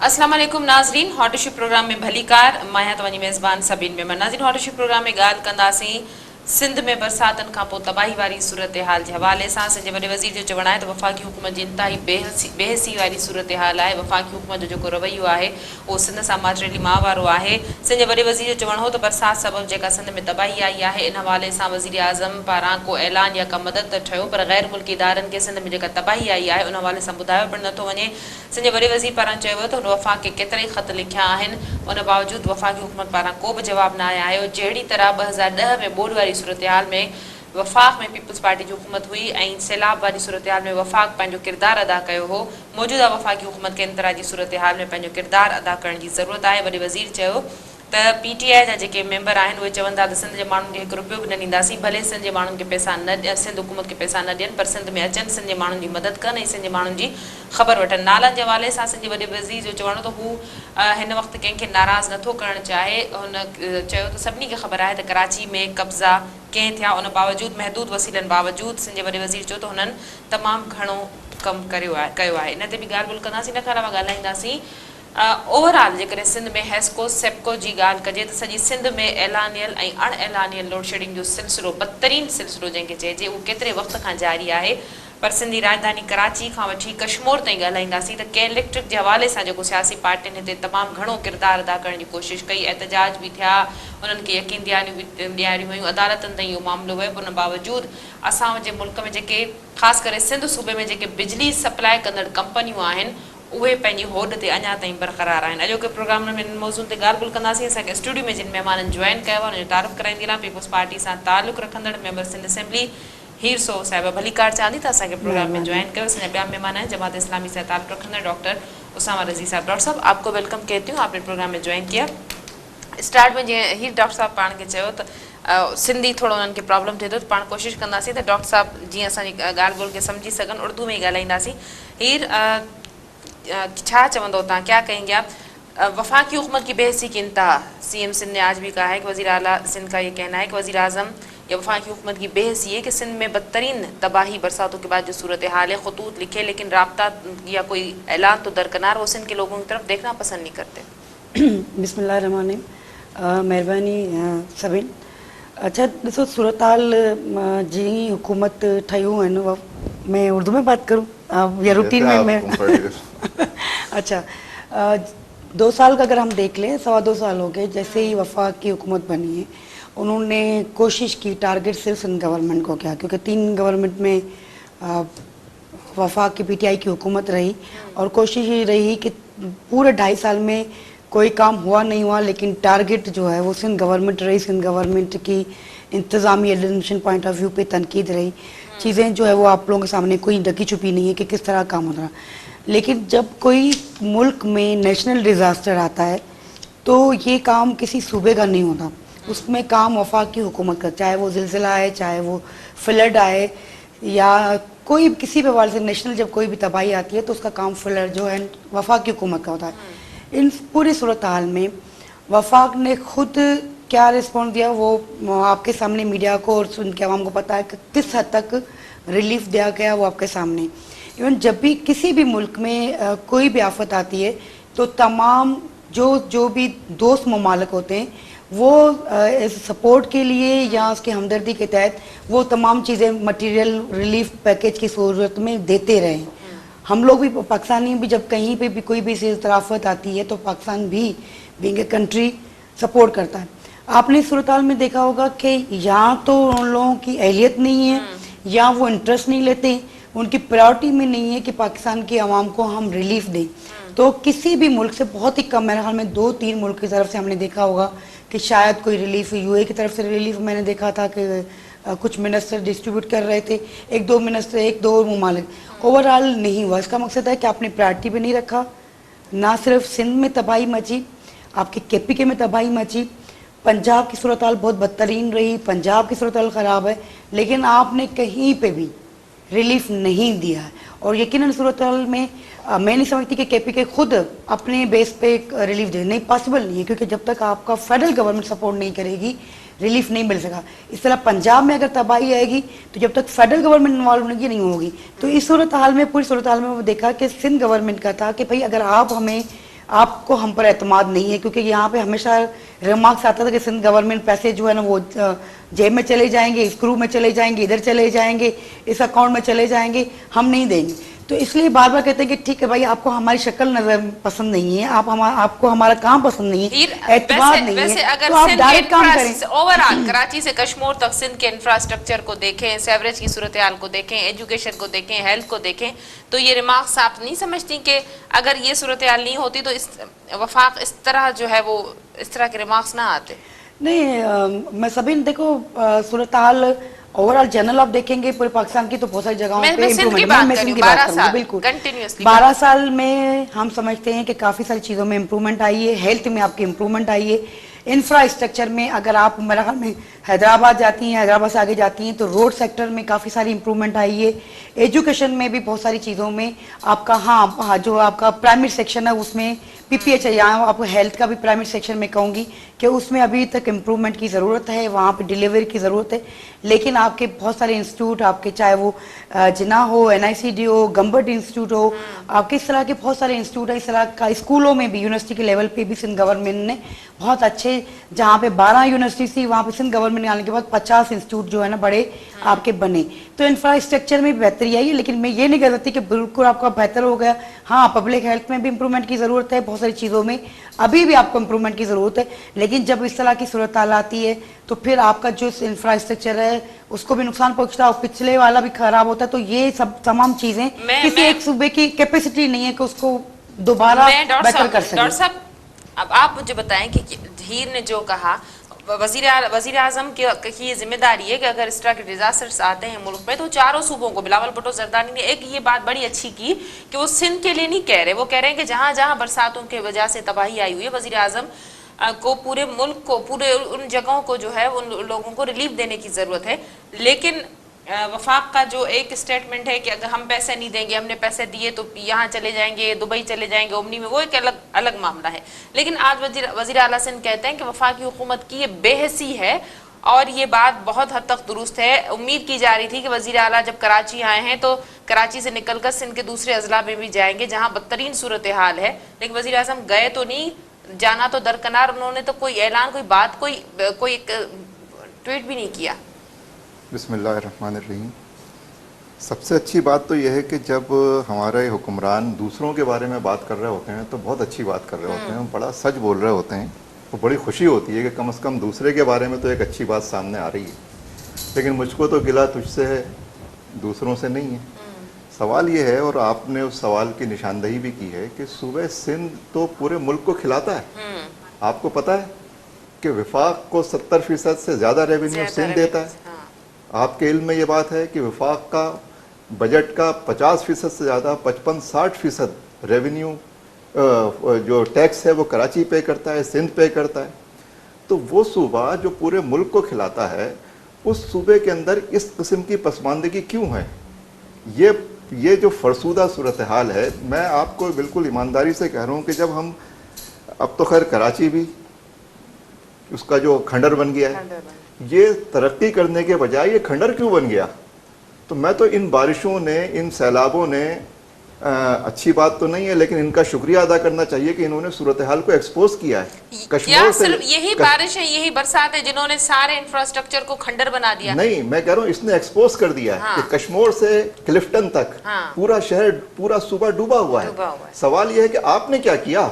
अस्सलाम वालेकुम नाज़रीन, हॉट इशू प्रोग्राम में भली कार मां तव्हांजी मेज़बान सबिन मेमन। नाज़रीन, हॉट इशू प्रोग्राम में ॻाल्हि कंदासीं सिंध में बरसातनि खां पोइ तबाही वारी सूरत हाल जे हवाले सां। सिंध वॾे वज़ीर जो चवणु आहे त वफ़ाक़ी हुकूमत जी इंतिहाई बेहसी वारी सूरत हाल आहे। वफ़ाक़ी हुकूमत जो जेको रवैयो आहे उहो सिंध सां माजरेली मां वारो आहे। सिंध जे वॾे वज़ीर जो चवणु हो त बरसात सबबु जेका सिंध में तबाही आई आहे, इन हवाले सां वज़ीर आज़म पारां को ऐलान या का मदद त ठहियो, पर गैर मुल्की इदारनि खे सिंध में जेका तबाही आई आहे उन हवाले सां ॿुधायो पिणु नथो वञे। सिंध जे वॾे वज़ीर पारां चयो वियो त हुन वफ़ाक़ खे केतिरा ई ख़त लिखिया आहिनि, उन बावजूदि वफ़ाक़ी हुकूमत पारां को बि जवाबु न आयो। जहिड़ी तरह 2010 में ॿोॾि वारी सूरत हाल में वफ़ाक़ में पीपल्स पार्टी जी हुकूमत हुई ऐं सैलाब वारी सूरत हाल में वफ़ाक़ पंहिंजो किरदारु अदा कयो हो, मौजूदा वफ़ाक़ी हुकूमत खे इन तरह जी सूरत हाल में पंहिंजो किरदारु अदा करण जी ज़रूरत आहे। वॾे वज़ीर चयो त PTI जा जेके मेंबर आहिनि उहे चवनि था त सिंध जे माण्हुनि खे 1 रुपयो बि न ॾींदासीं, भले सिंध जे माण्हुनि खे पैसा न ॾियनि, सिंध हुकूमत खे पैसा न ॾियनि, पर सिंध में अचनि, सिंध जे माण्हुनि जी मदद कनि ऐं सिंध जे माण्हुनि जी ख़बर वठनि। नालनि जे हवाले सां सिंध जे वॾे वज़ीर जो चवणु त हू हिन वक़्तु कंहिंखे नाराज़ नथो करणु चाहे। हुन चयो त सभिनी खे ख़बर आहे त कराची में कब्ज़ा कंहिं थिया, उन बावजूदि महदूद वसीलनि बावजूदि सिंध जे वॾे वज़ीर चयो त हुननि तमामु घणो कमु कयो आहे। इन ते बि ॻाल्हि ॿोल्हि कंदासीं। इन खां अलावा ॻाल्हाईंदासीं ओवरऑल जेकॾहिं सिंध में हेस्को सेप्को जी ॻाल्हि कजे त सॼी सिंध में ऐलानियल ऐं अण ऐलानियल लोड शेडिंग जो सिलसिलो, बदतरीन सिलसिलो जंहिंखे चइजे, उहो केतिरे वक़्त खां जारी आहे। पर सिंधी राजधानी कराची खां वठी कश्मीर ताईं ॻाल्हाईंदासीं त कंहिं इलेक्ट्रिक जे हवाले सां जेको सियासी पार्टियुनि हिते तमामु घणो किरदारु अदा करण जी कोशिशि कई, एहतजाज बि थिया, उन्हनि खे यकीन ॾियारियूं वयूं, अदालतनि ताईं इहो मामिलो वियो। पर उन बावजूदि असां जे मुल्क में जेके ख़ासि करे सिंध सूबे में जेके बिजली सप्लाई कंदड़ कंपनियूं आहिनि उहे पंहिंजी होड ते अञा ताईं बरक़रार आहिनि। अॼोके प्रोग्राम में इन मौज़ूअ ते ॻाल्हि ॿोल्हि कंदासीं। असांखे स्टूडियो में जिन महिमाननि जॉइन कयो आहे उनजो तारीफ़ कराईंदी रहां। पीपल्स पार्टी सां तालुक़ु रखंदड़ मेंबर सिंध असेंबली हीर सोह साहिबा, भली कार चांदी त असांखे प्रोग्राम में जॉइन कयो। असांजा ॿिया महिमान आहिनि जमात इस्लामी सां तालुक़ु रखंदड़ डॉक्टर उसामा रज़ी साहब। डॉक्टर साहब, आपको वेलकम कहती हूँ, आपने प्रोग्राम में जॉइन किया। स्टार्ट में जीअं हीर डॉक्टर साहब पाण खे चयो त सिंधी थोरो उन्हनि खे प्रॉब्लम थिए थो, त पाण कोशिशि कंदासीं त डॉक्टर साहब जीअं असांजी ॻाल्हि ॿोल्हि खे सम्झी सघनि, उर्दू में ई ॻाल्हाईंदासीं। हीर छा चवंदो तव्हां, क्या कहेंगे आप? वफाकी हुकूमत की बेहसी की इंतहा CM सिंध ने आज भी कहा है कि वज़ीर आला सिंध का ये कहना है कि वज़ीर आज़म या वफाकी हुकूमत की बेहसी है कि सिंध में बदतरीन तबाही बरसातों के बाद जो सूरत हाल है, खतूत लिखे लेकिन राब्ता या कोई ऐलान तो दरकिनार, वो सिंध के लोगों की तरफ देखना पसंद नहीं करते। बिस्मिल्लाहिर्रहमानिर्रहीम, मेहरबानी सभिन। अच्छा ॾिसो, सूरत हाल जी हुकूमत ठहियूं आहिनि, मैं उर्दू में बात करूँ या रूटीन में मैं अच्छा 2 साल का अगर हम देख लें, 2.25 साल हो गए जैसे ही वफाक की हुकूमत बनी है। उन्होंने कोशिश की, टारगेट सिर्फ सिंध गवर्नमेंट को किया, क्योंकि 3 गवर्नमेंट में वफाक की PTI की हुकूमत रही और कोशिश ये रही कि पूरे 2.5 साल में कोई काम हुआ नहीं हुआ, लेकिन टारगेट जो है वो सिंध गवर्नमेंट रही। सिंध गवर्नमेंट की इंतज़ामी एडमिनिस्ट्रेशन पॉइंट ऑफ व्यू पे तनकीद रही। चीज़ें जो है वो आप लोगों के सामने कोई ढकी छुपी नहीं है कि किस तरह काम हो रहा। लेकिन जब कोई मुल्क में नेशनल डिज़ास्टर आता है तो ये काम किसी सूबे का नहीं होता, उसमें काम वफाक की हुकूमत का, चाहे वो ज़िलज़िला आए, चाहे वो फ्लड आए या कोई किसी भी हवाले से नेशनल जब कोई भी तबाही आती है तो उसका काम फ्लड जो है वफाक की हुकूमत का होता है। इन पूरी सूरत हाल में वफाक ने खुद क्या रिस्पॉन्स दिया वो आपके सामने मीडिया को और उनके आवाम को पता है कि किस हद तक रिलीफ दिया गया, वो आपके सामने। इवन जब भी किसी भी मुल्क में कोई भी आफत आती है तो तमाम जो भी दोस्त ममालिक होते हैं वो सपोर्ट के लिए या उसके हमदर्दी के तहत वो तमाम चीज़ें मटेरियल रिलीफ पैकेज की सूरत में देते रहे। हम लोग भी, पाकिस्तानी भी, जब कहीं पे भी कोई भी आफत आती है तो पाकिस्तान भी बीइंग ए कंट्री सपोर्ट करता है। आपने सूरत हाल में देखा होगा कि या तो उन लोगों की अहलियत नहीं है या वो इंटरेस्ट नहीं लेते, उनकी प्रायोरिटी में नहीं है कि पाकिस्तान की आवाम को हम रिलीफ दें। तो किसी भी मुल्क से बहुत ही कम, मेरे ख्याल में 2-3 मुल्क की तरफ से हमने देखा होगा कि शायद कोई रिलीफ, UAE की तरफ से रिलीफ मैंने देखा था कि कुछ मिनिस्टर डिस्ट्रीब्यूट कर रहे थे, 1-2 मिनिस्टर, 1-2 ममालिक। ओवरऑल नहीं हुआ। इसका मकसद है कि आपने प्रायोरिटी भी नहीं रखा। ना सिर्फ सिंध में तबाही मची, आपके KPK में तबाही मची, पंजाब की सूरत हाल बहुत बदतरीन रही, पंजाब की सूरत हाल ख़राब है, लेकिन आपने कहीं पे भी रिलीफ नहीं दिया है। और यकीनन सूरत हाल में मैं नहीं समझती कि KPK खुद अपने बेस पे रिलीफ दे, नहीं, पॉसिबल नहीं है, क्योंकि जब तक आपका फेडरल गवर्नमेंट सपोर्ट नहीं करेगी रिलीफ नहीं मिल सका। इस तरह पंजाब में अगर तबाही आएगी तो जब तक फेडरल गवर्नमेंट इन्वॉल्व नहीं होगी। तो इस सूरत हाल में, पूरी सूरत हाल में वो देखा कि सिंध गवर्नमेंट का था कि भाई अगर आप हमें آپ کو ہم پر اعتماد نہیں ہے, کیونکہ یہاں پہ ہمیشہ ریمارکس آتا تھا کہ سندھ گورنمنٹ پیسے جو ہے نا وہ جیب میں چلے جائیں گے, اسکرو میں چلے جائیں گے, ادھر چلے جائیں گے, اس اکاؤنٹ میں چلے جائیں گے, ہم نہیں دیں گے. تو اس لیے بار بار کہتے ہیں کہ ٹھیک ہے بھائی, آپ کو ہماری شکل نظر پسند نہیں ہے, آپ کو ہمارا کام پسند نہیں ہے, اعتماد نہیں ہے, تو آپ ڈائریکٹ کام کریں. اوورآل کراچی سے کشمور تک سندھ کے انفراسٹرکچر کو دیکھیں, سیوریج کی صورتحال کو دیکھیں, ایجوکیشن کو دیکھیں, ہیلتھ کو دیکھیں, تو یہ ریمارکس آپ نہیں سمجھتی کہ اگر یہ صورتحال نہیں ہوتی تو اس وفاق اس طرح جو ہے وہ اس طرح کے ریمارکس نہ آتے؟ نہیں, میں سبھی دیکھو صورتحال اوورآل جنرل آپ دیکھیں گے پورے پاکستان کی تو بہت ساری جگہوں پہ امپرومنٹ ہے. میں سندھ کی بات کروں گی. بالکل 12 سال میں ہم سمجھتے ہیں کہ کافی ساری چیزوں میں امپرومنٹ آئی ہے. ہیلتھ میں آپ کی امپرومنٹ آئی ہے. انفراسٹرکچر میں اگر آپ میرا خیال میں حیدرآباد جاتی ہیں, حیدرآباد سے آگے جاتی ہیں, تو روڈ سیکٹر میں کافی ساری امپرومنٹ آئی ہے. ایجوکیشن میں بھی بہت ساری چیزوں میں آپ کا ہاں جو آپ کا پرائمری سیکشن ہے اس میں پی پی ایچ ہے, یہاں آپ کو ہیلتھ کا بھی پرائمری سیکشن میں کہوں گی کہ اس میں ابھی تک امپرومنٹ کی ضرورت ہے, وہاں پہ ڈیلیوری کی ضرورت ہے. لیکن آپ کے بہت سارے انسٹیٹیوٹ, آپ کے چاہے وہ جنا ہو, این آئی سی ڈی ہو, گمبٹ انسٹیٹیوٹ ہو, آپ کے اس طرح کے بہت سارے انسٹیٹیوٹ ہیں. اس طرح کا اسکولوں میں بھی یونیورسٹی کے لیول پہ بھی سندھ گورنمنٹ نے بہت اچھے, جہاں پہ 12 یونیورسٹی تھی وہاں پہ سندھ گورنمنٹ آنے کے بعد 50 انسٹیٹیوٹ جو ہے نا بڑے آپ کے بنے. تو انفراسٹرکچر میں بھی بہتری آئی ہے, لیکن میں یہ نہیں کہہ سکتی کہ بالکل آپ کا بہتر ہو گیا. ہاں, پبلک ہیلتھ میں بھی امپرومنٹ کی ضرورت ہے, بہت ساری چیزوں میں ابھی بھی آپ کو امپرومنٹ کی ضرورت ہے. لیکن جب اس طرح کی صورتحال آتی ہے تو پھر آپ کا جو انفراسٹرکچر ہے اس کو بھی نقصان پہنچتا ہے, اور پچھلے والا بھی خراب ہوتا ہے. تو یہ سب تمام چیزیں کسی ایک صوبے کی کیپیسٹی نہیں ہے کہ اس کو دوبارہ بہتر کر سکیں. ڈاکٹر صاحب, اب آپ مجھے بتائیں کہ دھیر نے جو کہا, وزیر اعظم کی یہ ذمہ داری ہے کہ اگر اس طرح کے ڈیزاسٹرز آتے ہیں ملک میں تو چاروں صوبوں کو, بلاول بھٹو زرداری نے ایک یہ بات بڑی اچھی کی کہ وہ سندھ کے لیے نہیں کہہ رہے, وہ کہہ رہے ہیں کہ جہاں جہاں برساتوں کی وجہ سے تباہی آئی ہوئی ہے وزیر اعظم کو پورے ملک کو, پورے ان جگہوں کو جو ہے ان لوگوں کو ریلیف دینے کی ضرورت ہے. لیکن وفاق کا جو ایک سٹیٹمنٹ ہے کہ اگر ہم پیسے نہیں دیں گے, ہم نے پیسے دیے تو یہاں چلے جائیں گے, دبئی چلے جائیں گے, اومنی میں, وہ ایک الگ معاملہ ہے. لیکن آج وزیر اعلیٰ سندھ کہتے ہیں کہ وفاقی حکومت کی یہ بے حسی ہے, اور یہ بات بہت حد تک درست ہے. امید کی جا رہی تھی کہ وزیر اعلیٰ جب کراچی آئے ہیں تو کراچی سے نکل کر سندھ کے دوسرے اضلاع میں بھی جائیں گے جہاں بدترین صورتحال ہے, لیکن وزیر اعظم گئے تو نہیں, جانا تو درکنار, انہوں نے تو کوئی اعلان, کوئی بات, کوئی ٹویٹ بھی نہیں کیا. بسم اللہ الرحمن الرحیم. سب سے اچھی بات تو یہ ہے کہ جب ہمارے حکمران دوسروں کے بارے میں بات کر رہے ہوتے ہیں تو بہت اچھی بات کر رہے ہوتے ہیں, بڑا سچ بول رہے ہوتے ہیں, تو بڑی خوشی ہوتی ہے کہ کم از کم دوسرے کے بارے میں تو ایک اچھی بات سامنے آ رہی ہے. لیکن مجھ کو تو گلہ تجھ سے ہے, دوسروں سے نہیں ہے. سوال یہ ہے, اور آپ نے اس سوال کی نشاندہی بھی کی ہے, کہ صوبہ سندھ تو پورے ملک کو کھلاتا ہے. آپ کو پتہ ہے کہ وفاق کو 70% سے زیادہ ریونیو سندھ دیتا ہے. آپ کے علم میں یہ بات ہے کہ وفاق کا بجٹ کا 50% سے زیادہ, 55-60% ریونیو جو ٹیکس ہے وہ کراچی پے کرتا ہے, سندھ پے کرتا ہے. تو وہ صوبہ جو پورے ملک کو کھلاتا ہے, اس صوبے کے اندر اس قسم کی پسماندگی کیوں ہے؟ یہ جو فرسودہ صورتحال ہے, میں آپ کو بالکل ایمانداری سے کہہ رہا ہوں کہ جب ہم, اب تو خیر کراچی بھی اس کا جو کھنڈر بن گیا ہے, یہ ترقی کرنے کے بجائے یہ کھنڈر کیوں بن گیا؟ تو میں تو ان بارشوں نے, ان سیلابوں نے, اچھی بات تو نہیں ہے لیکن ان کا شکریہ ادا کرنا چاہیے کہ انہوں نے صورتحال کو ایکسپوز کیا ہے. کیا صرف یہی بارشیں, یہی برسات ہے جنہوں نے سارے انفراسٹرکچر کو کھنڈر بنا دیا؟ نہیں, میں کہہ رہا ہوں اس نے ایکسپوز کر دیا ہے کہ کشمور سے کلفٹن تک پورا شہر, پورا صوبہ ڈوبا ہوا ہے. سوال یہ ہے کہ آپ نے کیا کیا,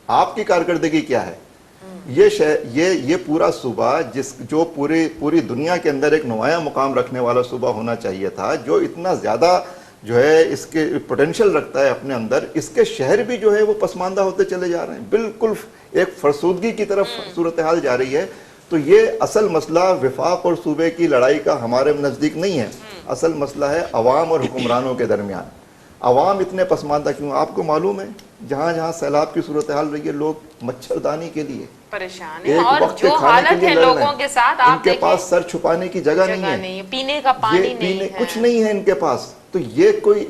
آپ کی کارکردگی کیا ہے؟ یہ پورا صوبہ جو پوری دنیا کے اندر ایک نمایاں مقام رکھنے والا صوبہ ہونا چاہیے تھا, جو اتنا زیادہ جو ہے اس کے پوٹینشیل رکھتا ہے اپنے اندر, اس کے شہر بھی جو ہے وہ پسماندہ ہوتے چلے جا رہے ہیں. بالکل ایک فرسودگی کی طرف صورتحال جا رہی ہے. تو یہ اصل مسئلہ وفاق اور صوبے کی لڑائی کا ہمارے نزدیک نہیں ہے. اصل مسئلہ ہے عوام اور حکمرانوں کے درمیان. عوام اتنے پسماندہ کیوں؟ آپ کو معلوم ہے جہاں جہاں سیلاب کی صورتحال رہی ہے, لوگ مچھردانی کے لیے پریشان ہیں, اور جو حالت ہے لوگوں کے ساتھ, ان کے پاس سر چھپانے کی جگہ نہیں ہے, پینے کا پانی نہیں ہے, کچھ نہیں ہے ان کے پاس. تو یہ کوئی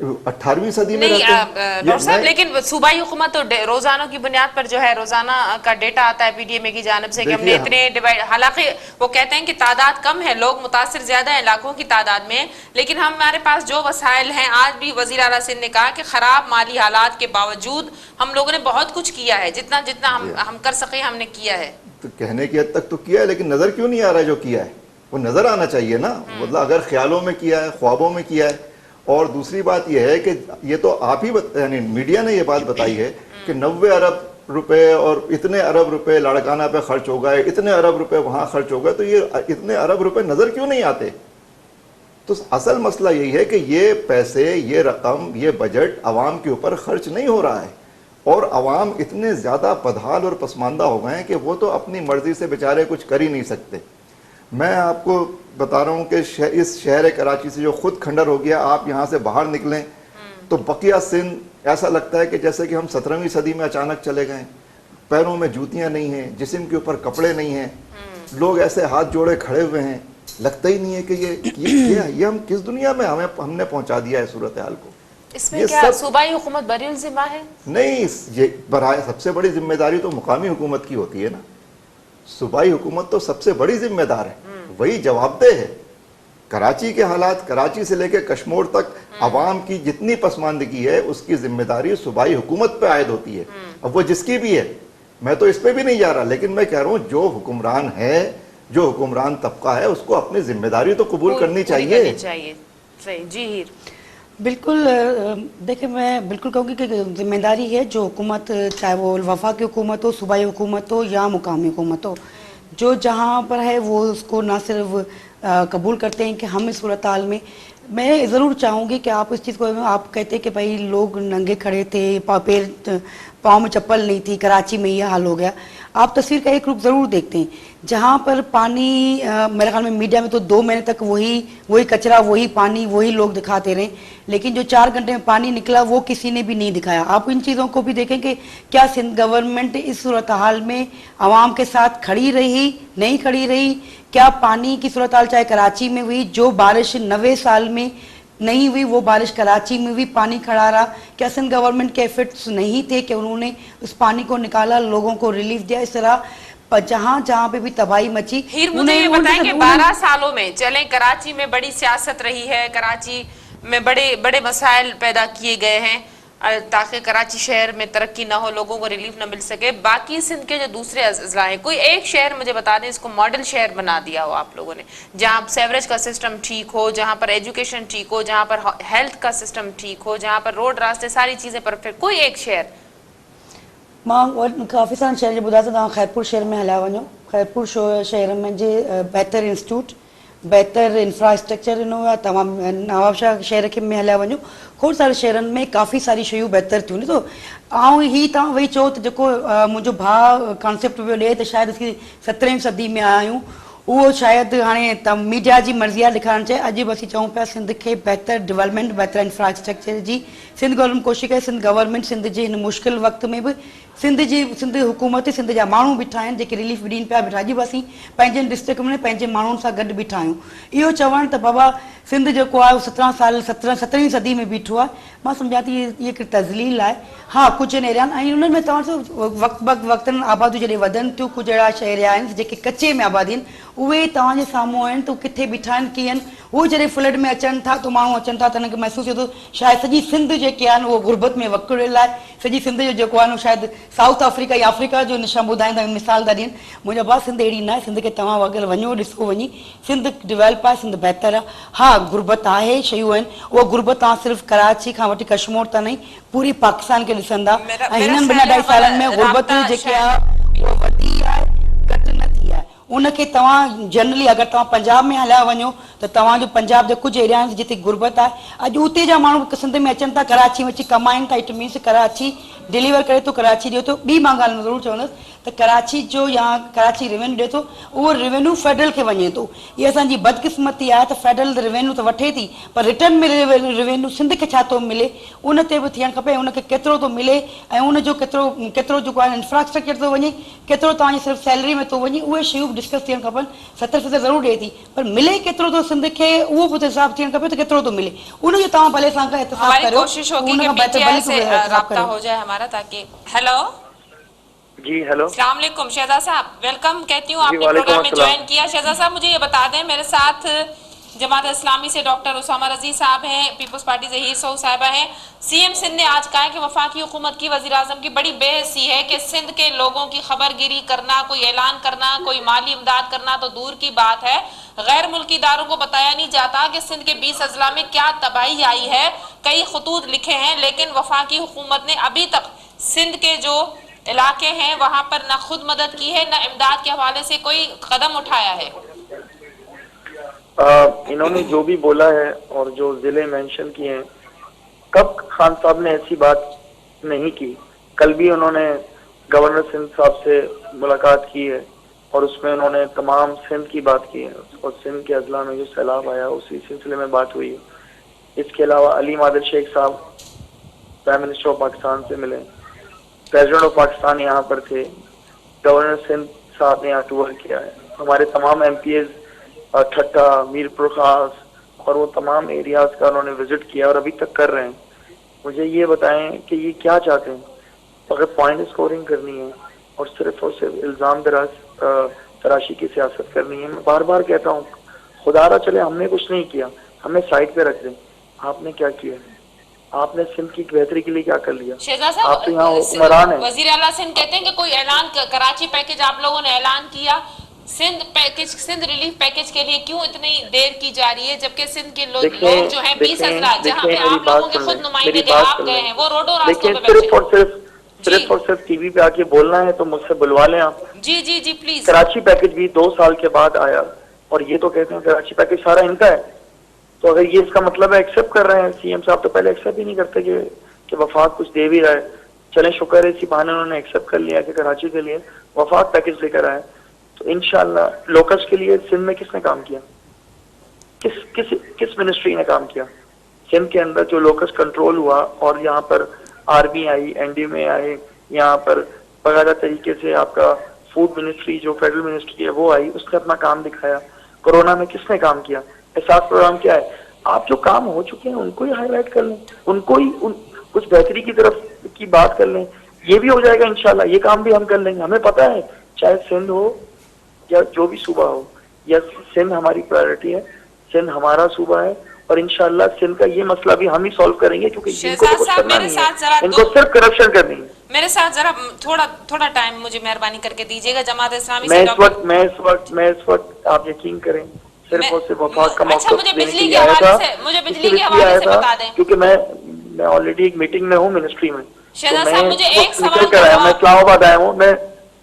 18वीं सदी में नहीं रहते हैं। डॉक्टर साहब, लेकिन सूबाई हुकूमत तो रोजाना की बुनियाद पर जो है रोजाना का डेटा आता है पीडीएमए की जानिब से कि हमने इतने डिवाइड, हालांकि वो कहते हैं कि तादाद कम है, लोग मुतासिर ज्यादा हैं लाखों की तादाद में, लेकिन हमारे पास जो वसाइल हैं, आज भी वजीर आला सिंध ने कहा कि खराब माली हालात के बावजूद हम लोगों ने बहुत कुछ किया है, जितना जितना हम कर सके हमने किया है। तो कहने की हद तक तो किया है, लेकिन नजर क्यों नहीं आ रहा है जो किया है? वो नजर आना चाहिए ना, मतलब अगर ख्यालों में किया है, ख्वाबों में किया है। और दूसरी बात यह है कि ये तो आप ही यानी मीडिया ने ये बात बताई है कि 90 अरब रुपए और इतने अरब रुपए लाड़काना पे खर्च हो गए, इतने अरब रुपए वहां खर्च हो गए, तो ये इतने अरब रुपए नजर क्यों नहीं आते? तो असल मसला यही है कि ये पैसे, ये रकम, ये बजट अवाम के ऊपर खर्च नहीं हो रहा है, और अवाम इतने ज़्यादा बदहाल और पसमानदा हो गए हैं कि वो तो अपनी मर्जी से बेचारे कुछ कर ही नहीं सकते। मैं आपको बता रहा हूँ कि इस शहर कराची से जो खुद खंडर हो गया, आप यहाँ से बाहर निकलें तो बकिया सिंध ऐसा लगता है कि जैसे कि हम 17वीं सदी में अचानक चले गए। पैरों में जूतियाँ नहीं हैं, जिस्म के ऊपर कपड़े नहीं हैं, लोग ऐसे हाथ जोड़े खड़े हुए हैं, लगता ही नहीं है कि ये हम किस दुनिया में हमने पहुँचा दिया है सूरत हाल को। इसमें क्या सूबाई हुकूमत बरीउल जिम्मा है? नहीं, ये सबसे बड़ी जिम्मेदारी तो मुकामी हुकूमत की होती है ना। सूबाई हुकूमत तो सबसे बड़ी जिम्मेदार है, वही जवाबदेह है। कराची के हालात, कराची से लेकर कश्मीर तक अवाम की जितनी पसमानदगी है उसकी जिम्मेदारी सूबाई हुकूमत पे आयद होती है। अब वो जिसकी भी है, मैं तो इस पे भी नहीं जा रहा, लेकिन मैं कह रहा हूँ जो हुक्मरान है, जो हुक्मरान तबका है, उसको अपनी जिम्मेदारी तो कबूल करनी चाहिए। सही जी हीर। बिल्कुल, देखिए मैं बिल्कुल कहूँगी कि जिम्मेदारी है जो हुकूमत, चाहे वो वफा की हुकूमत हो, सूबाई हुकूमत हो या मुकामी हुकूमत हो, जो जहाँ पर है वो उसको ना सिर्फ कबूल करते हैं कि हम इस सूरत हाल में। मैं ज़रूर चाहूँगी कि आप इस चीज़ को, आप कहते हैं कि भाई लोग नंगे खड़े थे, पाँव में चप्पल नहीं थी, कराची में ये हाल हो गया। आप तस्वीर का एक रूप ज़रूर देखते हैं जहाँ पर पानी, मेरे ख्याल में मीडिया में तो 2 महीने तक वही कचरा, वही पानी, वही लोग दिखाते रहे, लेकिन जो 4 घंटे में पानी निकला वो किसी ने भी नहीं दिखाया। आप इन चीज़ों को भी देखें कि क्या सिंध गवर्नमेंट इस सूरत हाल में आवाम के साथ खड़ी रही, नहीं खड़ी रही? क्या पानी की सूरत हाल चाहे कराची में हुई, जो बारिश 90 साल में नहीं हुई वो बारिश कराची में भी पानी खड़ा रहा? क्या सिंध गवर्नमेंट के एफर्ट्स नहीं थे कि उन्होंने उस पानी को निकाला, लोगों को रिलीफ दिया? इस तरह जहाँ जहाँ पे भी तबाही मची। हीर, मुझे ये बताएं कि 12 सालों में चलें कराची में बड़ी सियासत रही है, कराची में बड़े बड़े मसाइल पैदा किए गए हैं ताकि कराची शहर में तरक्की ना हो, लोगों को रिलीफ ना मिल सके। बाकी सिंध के जो दूसरे अजला हैं, कोई एक शहर मुझे बता दें इसको मॉडल शहर बना दिया हो आप लोगों ने, जहाँ सेवरेज का सिस्टम ठीक हो, जहाँ पर एजुकेशन ठीक हो, जहाँ पर हेल्थ का सिस्टम ठीक हो, जहाँ पर रोड रास्ते सारी चीजें परफेक्ट, कोई एक शहर? मां काफ़ी सारा शहर जो ॿुधायो तव्हां खैरपुर शहर में हलिया वञो। खैरपुर शहर में जे बहितर इंस्टीट्यूट, बहितर इंफ्रास्ट्रक्चर ॾिनो आहे। तमामु नवाबशाह शहर के में हलिया वञो, खोड़ सारे शहरनि में काफ़ी सारी शयूं बहितर थियूं आहिनि। तो ऐं ही तव्हां वही चओ त जेको मुंहिंजो भाउ कॉन्सेप्ट पियो ॾिए त शायदि असीं 17वीं सदी में आया आहियूं, उहो शायदि हाणे मीडिया जी मर्ज़ी आहे ॾेखारणु चाहे। अॼु बि असीं चऊं पिया सिंध खे बहितर डेवलपमेंट, बहितर इंफ्रास्ट्रक्चर जी सिंध गवर्नमेंट कोशिशि करे। सिंध गवर्नमेंट सिंध जे हिन मुश्किल वक़्त में बि सिंध हुकूमत, सिंध जा माण्हू बीठा आहिनि जेके रिलीफ ॾियनि पिया बीठा। अॼु बि असीं पंहिंजे डिस्ट्रिक्ट में पंहिंजे माण्हुनि सां गॾु बीठा आहियूं। इहो चवणु त बाबा सिंध जेको आहे 17वीं सदी में बीठो आहे, मां सम्झां थी इहा हिकु तज़लील आहे। हा, कुझु आहिनि एरिया ऐं उन्हनि में तव्हां वक़्तनि आबादियूं जॾहिं वधनि थियूं, कुझु अहिड़ा एरिया आहिनि जेके कचे में आबादी आहिनि, उहे तव्हांजे साम्हूं आहिनि। त किथे बीठा आहिनि, कीअं आहिनि? उहे जॾहिं फ्लड में अचनि था त माण्हू अचनि था त हुनखे महसूसु थिए थो शायदि सॼी सिंध जेके आहिनि उहो गुरबत में वकिड़ियल आहे। सॼी सिंध जो जेको आहे शायदि साउथ अफ्रीका या अफ्रीका जो निशान ॿुधाईंदा मिसाल था ॾियनि। मुंहिंजा भाउ सिंध अहिड़ी न आहे, सिंध खे तव्हां अगरि वञो ॾिसो वञी, सिंध डेवलप आहे, सिंध बहितर आहे। हा, गुरबत आहे, शयूं आहिनि, उहा गुरबत तव्हां सिर्फ़ु कराची खां वठी कश्मीर त नहीं, पूरी पाकिस्तान खे ॾिसंदा। ऐं हिननि ॿिनि 2.5 सालनि में गुरबत जेके आहे उहा वधी आहे, घटि न थी आहे। उनखे तव्हां जनरली अगरि तव्हां पंजाब में हलिया वञो त तव्हांजो पंजाब जे कुझु एरिया जिते गुरबत आहे, अॼु उते जा माण्हू सिंध में अचनि था, कराची में अची कमाइनि था। इट मीन्स कराची डिलीवर करे तो कराची ॾियो थो। ॿी मां ॻाल्हि ज़रूरु चवंदसि त कराची जो या कराची रेवेन्यू ॾिए थो उहो रेवेन्यू फेडरल खे वञे थो। इहा असांजी बदकिस्मती आहे त फेडरल रेवेन्यू त वठे थी पर रिटर्न में रेवेन्यू सिंध खे छा थो मिले उन ते बि थियणु खपे, उनखे केतिरो थो मिले ऐं उनजो केतिरो जेको आहे इंफ्रास्ट्रक्चर थो वञे, केतिरो तव्हांजी सिर्फ़ु सैलरी में थो वञे, उहे शयूं बि डिस्कस थियणु खपनि। 70% ज़रूरु ॾिए थी पर मिले केतिरो थो सिंध खे उहो बि हिसाब थियणु खपे त केतिरो थो मिले, उनजो तव्हां भले असां खां इतफ़ाक़ हमारी करियो। कोशिश होगी उन कि खां बहितर पीटीआई भली से तूं इतफ़ाक़ राब्ता करियो। हो जाए हमारा, ताकि हेलो जी हेलो अस्सलाम वालेकुम शहजाद साहब, वेलकम कहती हूँ, जी, आपने वालेकुम प्रोग्राम में अस्सलाम। ज्वाइन किया। शहजाद साहब मुझे ये बता दें, मेरे साथ जमात इस्लामी से डॉक्टर उसामा रजी साहब हैं, पीपल्स पार्टी ज़हीर सऊ साहिबा हैं। सीएम सिंध ने आज कहा है कि वफाकी हुकूमत की वज़ीर आज़म की बड़ी बेहसी है कि सिंध के लोगों की खबरगिरी करना, कोई ऐलान करना, कोई माली इमदाद करना तो दूर की बात है, गैर मुल्की इदारों को बताया नहीं जाता कि सिंध के 20 अजला में क्या तबाही आई है। कई खतूत लिखे हैं लेकिन वफाकी हुकूमत ने अभी तक सिंध के जो इलाके हैं वहां पर न खुद मदद की है, न इमदाद के हवाले से कोई कदम उठाया है। इन्होंने जो भी बोला है और जो जिले मेंशन किए हैं, कब खान साहब ने ऐसी बात नहीं की। कल भी उन्होंने गवर्नर सिंध साहब से मुलाकात की है और उसमें उन्होंने तमाम सिंध की बात की है और सिंध के अजला में जो सैलाब आया उसी सिलसिले में बात हुई है। इसके अलावा अली मादर शेख साहब प्राइम मिनिस्टर ऑफ पाकिस्तान से मिले, प्रेसिडेंट ऑफ पाकिस्तान यहाँ पर थे, गवर्नर सिंध साहब ने यहाँ टूर किया है, हमारे तमाम MPs ठट्टा, मीरपुर खास और वो तमाम एरियाज का उन्होंने विजिट किया और अभी तक कर रहे हैं। मुझे ये बताएं कि ये क्या चाहते हैं। अगर पॉइंट स्कोरिंग करनी है और सिर्फ इल्ज़ाम तराशी की सियासत करनी है, मैं बार बार कहता हूँ खुदारा चले हमने कुछ नहीं किया, हमें साइड पे रख दें। आपने क्या किया? आपने सिंध की बेहतरी के लिए क्या कर लिया? शहजाद आप तो यहाँ साहब, हुक्मरान हैं। वजीर आला सिंध कहते हैं कि कोई ऐलान, कराची पैकेज आप लोगों ने ऐलान किया, Sindh package, Sindh relief package के लिए क्यों इतनी देर की जा रही है, जबकि सिंध के लोग जो हैं 20 अजला जहाँ पे आप लोगों के खुद नुमाइंदे थे, आप गए हैं, वो रोडों रास्तों पे सिर्फ और सिर्फ टीवी पे आके बोलना है तो मुझसे बुलवा लें आप। जी जी जी प्लीज। कराची पैकेज भी 2 साल के बाद आया और ये तो कहते हैं कराची पैकेज सारा इनका है, तो अगर ये इसका मतलब है एक्सेप्ट कर रहे हैं, सीएम साहब तो पहले एक्सेप्ट ही नहीं करते कि वफाक कुछ दे भी रहा है। चलें शुक्र है इसी बहाने उन्होंने एक्सेप्ट कर लिया कि कराची के लिए वफाक पैकेज लेकर आए, तो इंशाल्लाह लोकस के लिए सिंध में किसने काम किया? किस मिनिस्ट्री ने काम किया? सिंध के अंदर जो लोकस कंट्रोल हुआ और यहाँ पर आर्मी आई, NDMA आए, यहाँ पर बकायदा तरीके से आपका फूड मिनिस्ट्री जो फेडरल मिनिस्ट्री है वो आई, उसने अपना काम दिखाया। कोरोना में किसने काम किया? एहसास प्रोग्राम क्या है? आप जो काम हो चुके हैं उनको ही हाईलाइट कर लें, उनको ही कुछ बेहतरी की तरफ की बात कर लें, ये भी हो जाएगा इंशाल्लाह। ये काम भी हम कर लेंगे। हमें पता है चाहे सिंध हो या जो भी सूबा हो, या सिंध हमारी प्रायोरिटी है, सिंध हमारा सूबा है और इंशाल्लाह सिंध का ये मसला भी हम ही सॉल्व करेंगे, क्योंकि इनको तो कुछ करना नहीं है, इनको सिर्फ करप्शन करनी है। मेरे साथ जरा थोड़ा टाइम मुझे मेहरबानी करके दीजिएगा। जमात इस्लामी मैं से मैं इस वक्त आप यकीन करें सिर्फ और सिर्फ वफाक का अच्छा, मौका मुझे देने बिजली के के लिए आया हवाले था, से, मुझे बिजली इसलिए के हवाले आया से था, बता दें। क्योंकि मैं ऑलरेडी एक मीटिंग में हूँ मिनिस्ट्री में, शहजाद तो साहब, मैं मुझे इस एक वक्त सवाल निकल का कर आया हूँ, मैं जवाब- इस्लामाबाद आया हूँ, मैं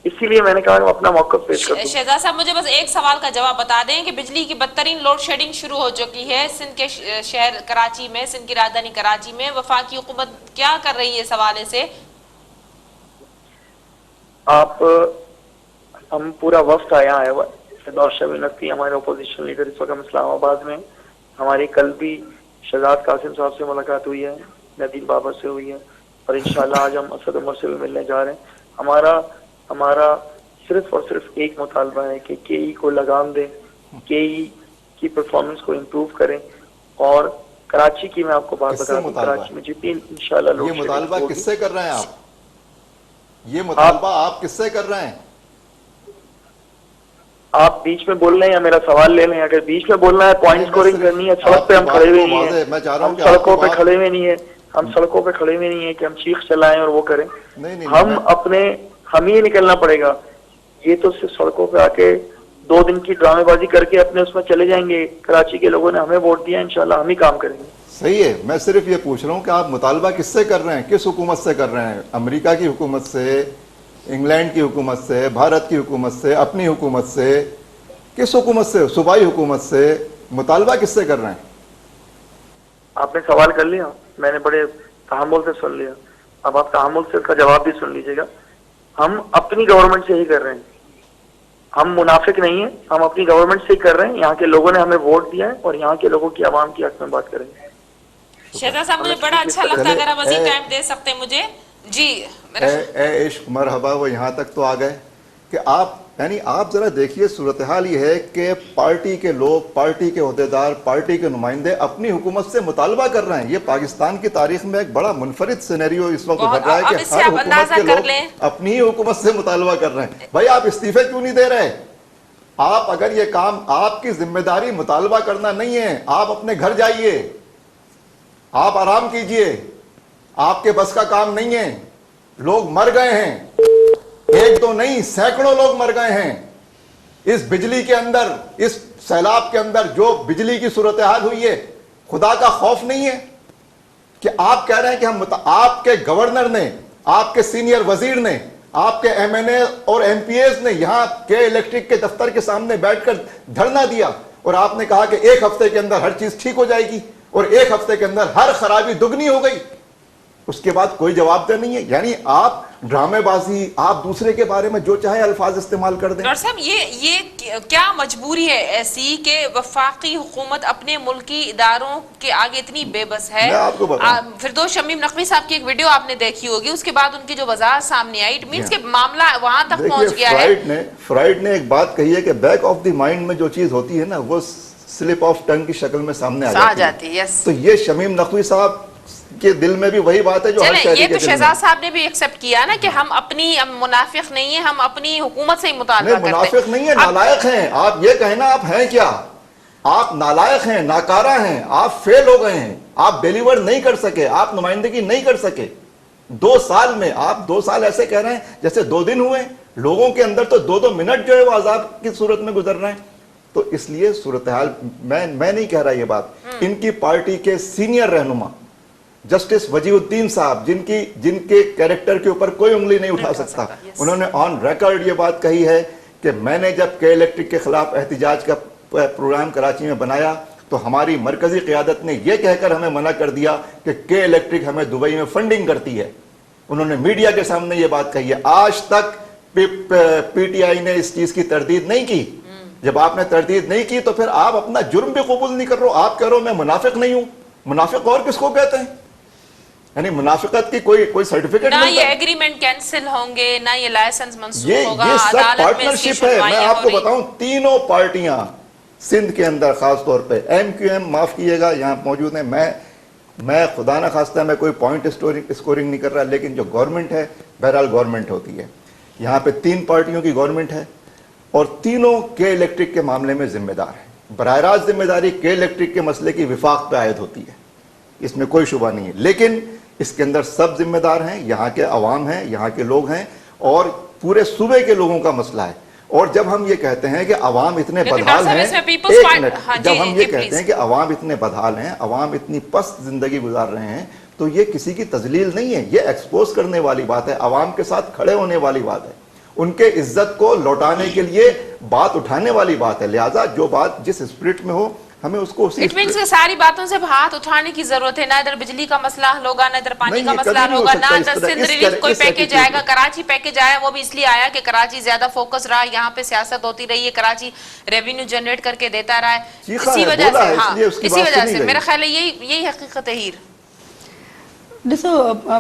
इसीलिए मैंने कहा मैं अपना मौका पेश कर दूं। शहजाद साहब मुझे बस एक सवाल का जवाब बता दें कि बिजली की बदतरीन लोड शेडिंग शुरू हो चुकी है सिंध के शहर कराची में, सिंध की राजधानी कराची में, वफाकी हुकूमत क्या कर रही है इस हवाले से? हम पूरा वफ्द आया है, फिरदौस नकवी हमारे अपोजिशन लीडर, इस वक्त हम इस्लामाबाद में, हमारी कल भी शहजाद कासिम साहब से मुलाकात हुई है, नदीम बाबर से हुई है और इंशाल्लाह आज हम असद उमर से भी मिलने जा रहे हैं। हमारा सिर्फ और सिर्फ एक मुतालबा है कि KE को लगाम दें, KE की परफॉर्मेंस को इम्प्रूव करें और कराची की मैं आपको बात बता दूं, कराची में जितनी इंशाल्लाह ये मुतालबा किससे कर रहे हैं आप? ये मुतालबा आप किससे कर रहे हैं? आप बीच में बोल रहे हैं या मेरा सवाल ले लें? अगर बीच में बोलना है, पॉइंट स्कोरिंग करनी है, सड़क पे हम खड़े हुए नहीं है, हम सड़कों पे खड़े हुए नहीं है, हम सड़कों पे खड़े हुए नहीं है कि हम चीख चलाएं और वो करें। हम ही निकलना पड़ेगा। ये तो सिर्फ सड़कों पे आके 2 दिन की ड्रामेबाजी करके अपने उसमें चले जाएंगे। कराची के लोगों ने हमें वोट दिया, इंशाल्लाह हम ही काम करेंगे। सही है, मैं सिर्फ ये पूछ रहा हूँ कि आप मुतालबा किससे कर रहे हैं, किस हुकूमत से कर रहे हैं? अमेरिका की हुकूमत से, इंग्लैंड की हुकूमत से, भारत की हुकूमत से, अपनी हुकूमत से, किस हुकूमत से? सूबाई हुकूमत से? मुतालबा किससे कर रहे हैं? आपने सवाल कर लिया, मैंने बड़े तहम्मुल से सुन लिया। अब आप तहम्मुल से उसका जवाब भी सुन लीजिएगा, हम अपनी गवर्नमेंट से ही कर रहे हैं, हम मुनाफिक नहीं है, हम अपनी गवर्नमेंट से ही कर रहे हैं। यहाँ के लोगों ने हमें वोट दिया है और यहाँ के लोगों की आवाम की हक में बात करेंगे। शहजाद साहब मुझे बड़ा अच्छा लगता अगर आप मजीद टाइम दे सकते हैं मुझे जी। इश्क मरहबा वो यहाँ तक तो आ गए कि आप यानी आप जरा देखिए सूरत हाल ये है कि पार्टी के लोग, पार्टी के ओहदेदार, पार्टी के नुमाइंदे अपनी हुकूमत से मुतालबा कर रहे हैं। ये पाकिस्तान की तारीख में एक बड़ा मुनफरिद सिनेरियो इस वक्त उभर रहा है कि हर हुकूमत के लोग अपनी ही हुकूमत से मुतालबा कर रहे हैं। भाई आप इस्तीफे क्यों नहीं दे रहे? आप अगर ये काम, आपकी जिम्मेदारी मुतालबा करना नहीं है, आप अपने घर जाइए, आप आराम कीजिए, आपके बस का काम नहीं है। लोग मर गए हैं, एक तो नहीं सैकड़ों लोग मर गए हैं इस बिजली के अंदर, इस सैलाब के अंदर जो बिजली की सूरत हाल हुई है। खुदा का खौफ नहीं है कि आप कह रहे हैं कि हम आपके गवर्नर ने, आपके सीनियर वजीर ने, आपके एमएनए और एमपीएस ने यहां के इलेक्ट्रिक के दफ्तर के सामने बैठकर धरना दिया और आपने कहा कि एक हफ्ते के अंदर हर चीज ठीक हो जाएगी और एक हफ्ते के अंदर हर खराबी दुगनी हो गई। उसके बाद कोई जवाब नहीं है। यानी आप ड्रामेबाजी, आप दूसरे के बारे में जो चाहे अल्फाज इस्तेमाल कर दें। डॉक्टर साहब ये क्या मजबूरी है ऐसी कि वफाकी हुकूमत अपने मुल्की इदारों के आगे इतनी बेबस है? मैं आपको बताऊं, फिरदौस शमीम नकवी साहब की एक वीडियो आपने देखी होगी, उसके बाद उनकी जो वजाहत सामने आई, इट मींस के मामला वहां तक पहुंच गया है। फ्राइड ने एक बात कही है कि बैक ऑफ द माइंड में जो चीज होती है ना वो स्लिप ऑफ टंग की शक्ल में सामने आ जाती है। यस। तो ये शमीम नकवी साहब के दिल में भी वही बात है जो हर शहरी के दिल में। ये तो शहजाद साहब ने भी एक्सेप्ट किया ना कि हम अपनी मुनाफिक नहीं है, हम अपनी हुकूमत से ही मुतालबा करते हैं। मुनाफिक नहीं है, नालायक हैं। आप ये कहना आप हैं क्या? आप नालायक हैं, नाकारा हैं, आप फेल हो गए हैं, आप डिलीवर नहीं कर सके, आप नुमाइंदगी नहीं कर सके 2 साल में। आप 2 साल ऐसे कह रहे हैं जैसे 2 दिन हुए। लोगों के अंदर तो 2-2 मिनट जो है वो अजाब की सूरत में गुजर रहे हैं। तो इसलिए सूरत हाल, मैं नहीं कह रहा ये बात, इनकी पार्टी के सीनियर रहनुमा जस्टिस वजीउद्दीन साहब, जिनके कैरेक्टर के ऊपर कोई उंगली नहीं उठा सकता, उन्होंने ऑन रिकॉर्ड ये बात कही है कि मैंने जब के इलेक्ट्रिक के खिलाफ एहतिजाज का प्रोग्राम कराची में बनाया तो हमारी मरकजी क़यादत ने यह कहकर हमें मना कर दिया कि के इलेक्ट्रिक हमें दुबई में फंडिंग करती है। उन्होंने मीडिया के सामने ये बात कही है। आज तक पीटीआई ने इस चीज की तरदीद नहीं की। जब आपने तरदीद नहीं की तो फिर आप अपना जुर्म भी कबूल नहीं कर रहे हो। आप कह रहे हो मैं मुनाफिक नहीं हूं। मुनाफिक और किसको कहते हैं? यानी मुनाफिकत की कोई सर्टिफिकेट ना ये एग्रीमेंट कैंसिल होंगे, ना ये लाइसेंस मंसूख होगा, ये सब अदालत में पार्टनरशिप है। मैं आपको बताऊं, तीनों पार्टियां सिंध के अंदर खास तौर पे एमक्यूएम, माफ कीजिएगा यहाँ मौजूद है, मैं खुदा ना खास्ता मैं कोई पॉइंट स्कोरिंग नहीं कर रहा, लेकिन जो गवर्नमेंट है बहरहाल गवर्नमेंट होती है। यहाँ पे 3 पार्टियों की गवर्नमेंट है और तीनों के इलेक्ट्रिक के मामले में जिम्मेदार है। बराह रास्त जिम्मेदारी के इलेक्ट्रिक के मसले की विफाक पे आयद होती है, इसमें कोई शुबा नहीं है, लेकिन इसके अंदर सब जिम्मेदार हैं, यहाँ के अवाम हैं, यहाँ के लोग हैं और पूरे सूबे के लोगों का मसला है। और जब हम ये कहते हैं कि अवाम इतने बदहाल हैं, एक मिनट, जब हम ये कहते हैं कि अवाम इतने बदहाल हैं, अवाम इतनी पस्त जिंदगी गुजार रहे हैं, तो ये किसी की तजलील नहीं है, ये एक्सपोज करने वाली बात है, अवाम के साथ खड़े होने वाली बात है, उनके इज्जत को लौटाने के लिए बात उठाने वाली बात है। लिहाजा जो बात जिस स्पिरिट में हो हमें उसको उसी इट मींस कि सारी बातों से हाथ उठाने की जरूरत है। ना इधर बिजली का मसला हल होगा, ना इधर पानी का मसला हल होगा, ना इधर सिंध रिलीफ कोई पैकेज आएगा। कराची पैकेज आया, वो भी इसलिए आया कि कराची ज्यादा फोकस रहा, यहाँ पे सियासत होती रही है, कराची रेवेन्यू जनरेट करके देता रहा है, इसी वजह से। हाँ, इसी वजह से मेरा ख्याल है यही हकीकत है। हीर ॾिसो,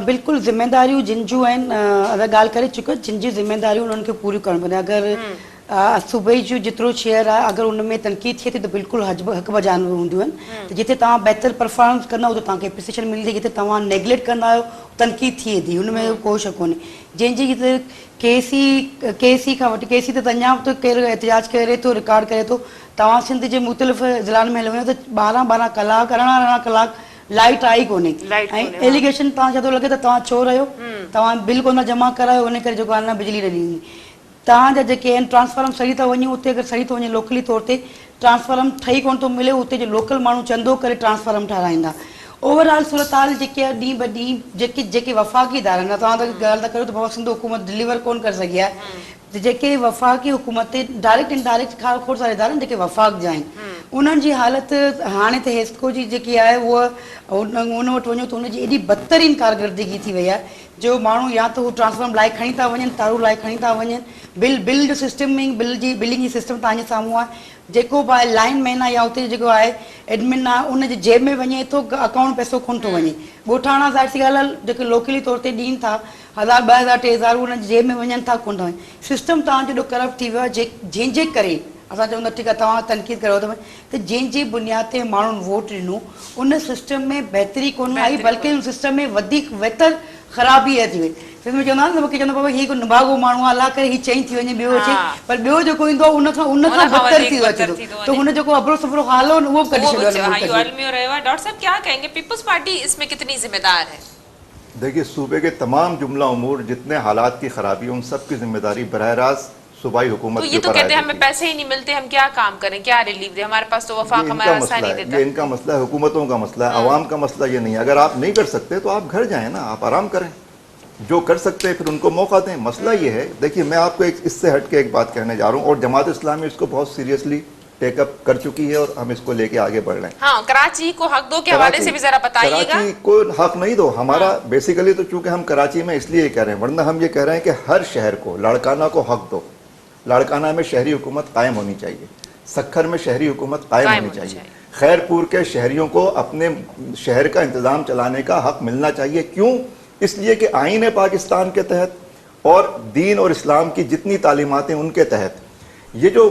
बिल्कुलु ज़िम्मेदारियूं जिन जूं आहिनि, अगरि ॻाल्हि करे चुको, जिन जी ज़िम्मेदारियूं उन्हनि खे पूरियूं करणियूं पवंदियूं। अगरि सूबे जो जेतिरो शेयर आहे, अगरि उन में तनक़ीद थिए थी त बिल्कुलु हक़ बजानूं हूंदियूं आहिनि। त जिते तव्हां बहितर परफॉर्मेंस कंदा त तव्हांखे एप्रिसिएशन मिलंदी, जिते तव्हां नेग्लेक्ट कंदा आहियो तनक़ीद थिए थी, हुन में कोई शक कोन्हे। जंहिंजी जिते केसी खां वठी केसी ते अञा बि केरु एहतिजाज करे थो, रिकॉर्ड करे थो। तव्हां सिंध जे मुख़्तलिफ़ ज़िलनि में हली वञो त 12 कलाक, 18 कलाक लाइट आई कोन्हे। ऐं एलिगेशन तव्हां छा थो लॻे त तव्हां चोर आहियो, तव्हां बिल कोन जमा करायो, उन करे जेको आहे न बिजली न ॾींदी। तव्हांजा जेके आहिनि ट्रांसफार्म सही था वञे, उते अगरि सही थो वञे लोकली तौर ते ट्रांसफार्म ठही कोन थो मिले, उते जो लोकल माण्हू चंदो करे ट्रांसफार्म ठाराईंदा। ओवरऑल सूरत हाल जेके आहे ॾींहुं ब ॾींहुं जेके वफ़ाक़ी इदारा आहिनि, तव्हां त ॻाल्हि था कयो त बाबा सिंध हुकूमत डिलीवर कोन करे सघी आहे। जेके वफ़ाक़ी हुकूमत ते डायरेक्ट इनडायरेक्ट खोड़ सारा इदारा आहिनि जेके वफ़ाक़ जा आहिनि, उन्हनि जी हालत हाणे त हेस्को जी जेकी आहे उहा उन वटि वञो त उनजी एॾी बदतरीन कारकर्दगी थी वई आहे जो माण्हू या त हू ट्रांसफॉर्म लाइ खणी था वञनि, तारू लाइ खणी था वञनि, बिल जो सिस्टम में बिलिंग जी सिस्टम तव्हांजे साम्हूं आहे। जेको बि आहे लाइन मैन आहे या उते जेको आहे एडमिन आहे उनजे जेब में वञे थो, अकाउंट पैसो कोन थो वञे। ॻोठाणा ज़ाहिर सी ॻाल्हि आहे जेके लोकली तौर ते ॾियनि था 1000 2000 3000 उनजी जेब में वञनि था, कोन था वञनि। सिस्टम तव्हांजो एॾो करप्ट थी वियो आहे जंहिंजे करे असां चवंदा ठीकु आहे तव्हां तनक़ीद कयो त जंहिंजे बुनियाद ते माण्हुनि वोट ॾिनो उन सिस्टम में बहितरी कोन आई बल्कि उन सिस्टम में वधीक बहितर ख़राबी अची वई। फिर में चवंदा आहिनि मूंखे चवंदा बाबा हीअ को निभागो माण्हू आहे, अलाह करे हीअ चई थी वञे ॿियो अचे, पर ॿियो जेको ईंदो आहे उनखां बदतर थी अचे थो, त हुन जेको अबरो सफरो हाल हो उहो कढी छॾियो। डॉक्टर साहब क्या कहेंगे, पीपल्स पार्टी इसमें कितनी जिम्मेदार है? देखिए, सूबे के तमाम जुमला उमूर जितने हालात की खराबी उन सब की जिम्मेदारी बरह रास्त सूबाई हुकूमत तो ये तो कहते हैं हमें पैसे ही नहीं मिलते, हम क्या काम करें, क्या रिलीफ दें, हमारे पास तो वफाक हमारा रास्ता नहीं देता। ये इनका मसला है, हुकूमतों का मसला है, अवाम का मसला ये नहीं है। अगर आप नहीं कर सकते तो आप घर जाएं ना, आप आराम करें, जो कर सकते हैं फिर उनको मौका दें। मसला ये है, देखिए मैं आपको इससे हट के एक बात कहने जा रहा हूँ और जमात इस्लामी इसको बहुत सीरियसली टेकअप कर चुकी है और हम इसको लेके आगे बढ़ रहे हैं। हाँ, कराची को हक दो के हवाले से भी जरा बताइएगा। कराची को हक नहीं दो, हमारा बेसिकली तो चूंकि हम कराची में इसलिए कह रहे हैं, वरना हम ये कह रहे हैं कि हर शहर को, लाड़काना को हक दो। लाड़काना में शहरी हुकूमत कायम होनी चाहिए, सखर में शहरी हुकूमत कायम होनी चाहिए, खैरपुर के शहरियों को अपने शहर का इंतजाम चलाने का हक मिलना चाहिए। क्यों? इसलिए कि आईन पाकिस्तान के तहत और दीन और इस्लाम की जितनी तालीमातें उनके तहत ये जो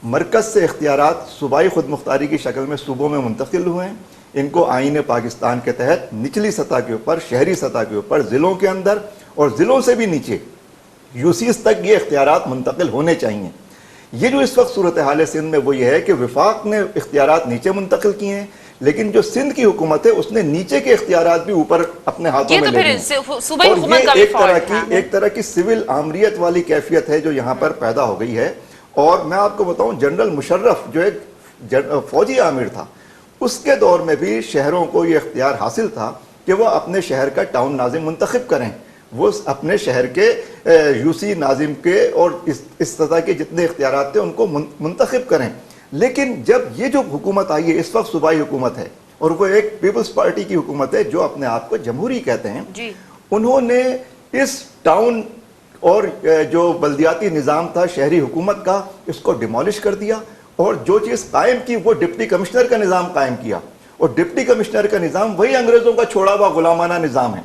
मरकज़ से इख्तियारात सूबाई खुद मुख्तारी की शक्ल में सूबों में मुंतकिल हुए हैं, इनको आईन पाकिस्तान के तहत निचली सतह के ऊपर, शहरी सतह के ऊपर, ज़िलों के अंदर और ज़िलों से भी नीचे यूसीस तक ये इख्तियारात मुंतकिल होने चाहिए। ये जो इस वक्त सूरत हाल सिंध में वो ये है कि वफाक ने इख्तियारात नीचे मुंतकिल किए हैं, लेकिन जो सिंध की हुकूमत है उसने नीचे के इख्तियारात भी ऊपर अपने हाथों में ले लिए हैं। और ये एक तरह की सिविल आमरियत वाली कैफियत है जो यहाँ पर पैदा हो गई है। और मैं आपको बताऊं, जनरल मुशर्रफ जो एक फौजी आमिर था, उसके दौर में भी शहरों को ये इख्तियार हासिल था कि वो अपने शहर का टाउन नाजिम मुंतखब करें, वो अपने शहर के यूसी नाजिम के और इस तरह के जितने इख्तियारात थे उनको मुंतखब करें। लेकिन जब ये जो हुकूमत आई है इस वक्त सूबाई हुकूमत है और वो एक पीपल्स पार्टी की हुकूमत है जो अपने आप को जमहूरी कहते हैं जी। उन्होंने इस टाउन और जो बल्दियाती निज़ाम था शहरी हुकूमत का, इसको डिमोलिश कर दिया और जो चीज़ कायम की वो डिप्टी कमिश्नर का निज़ाम कायम किया। और डिप्टी कमिश्नर का निज़ाम वही अंग्रेज़ों का छोड़ा हुआ गुलामाना निज़ाम है।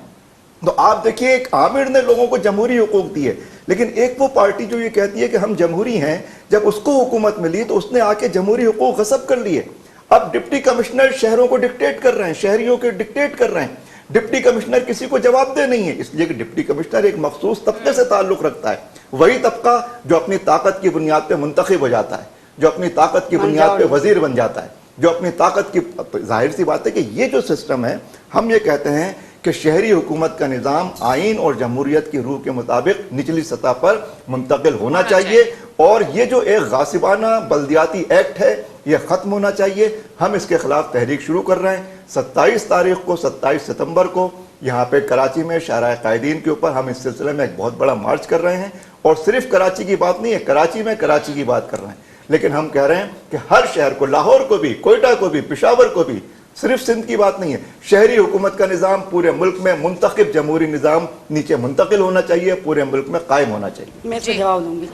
तो आप देखिए, एक आमिर ने लोगों को जमहूरी हुकूक दिए, लेकिन एक वो पार्टी जो ये कहती है कि हम जमहूरी हैं, जब उसको हुकूमत मिली तो उसने आके जमहूरी हुकूक गसब कर लिए। अब डिप्टी कमिश्नर शहरों को डिक्टेट कर रहे हैं, शहरियों के डिक्टेट कर रहे हैं। डिप्टी कमिश्नर किसी को जवाबदेह नहीं है, इसलिए कि डिप्टी कमिश्नर एक मखसूस तबके से ताल्लुक रखता है, वही तबका जो अपनी ताकत की बुनियाद पर मुंतखब हो जाता है, जो अपनी ताकत की बुनियाद पर वजीर बन जाता है, जो अपनी ताकत की। जाहिर सी बात है कि ये जो सिस्टम है, हम ये कहते हैं कि शहरी हुकूमत का निज़ाम आइन और जमहूरियत की रूह के मुताबिक निचली सतह पर मुंतकिल होना चाहिए। और ये जो एक गासिबाना बल्दियाती एक्ट है ये ख़त्म होना चाहिए। हम इसके खिलाफ तहरीक शुरू कर रहे हैं। 27 तारीख को, 27 सितंबर को यहाँ पे कराची में शाहराह कायदीन के ऊपर हम इस सिलसिले में एक बहुत बड़ा मार्च कर रहे हैं। और सिर्फ कराची की बात नहीं है, कराची में कराची की बात कर रहे हैं, लेकिन हम कह रहे हैं कि हर शहर को, लाहौर को भी, कोयटा को भी, पेशावर को भी, सिर्फ सिंध की बात नहीं है, शहरी हुकूमत का निज़ाम पूरे मुल्क में मुंतखब जमहूरी निज़ाम नीचे मुंतकिल होना चाहिए, पूरे मुल्क में कायम होना चाहिए। मैं इसका जवाब दूंगी।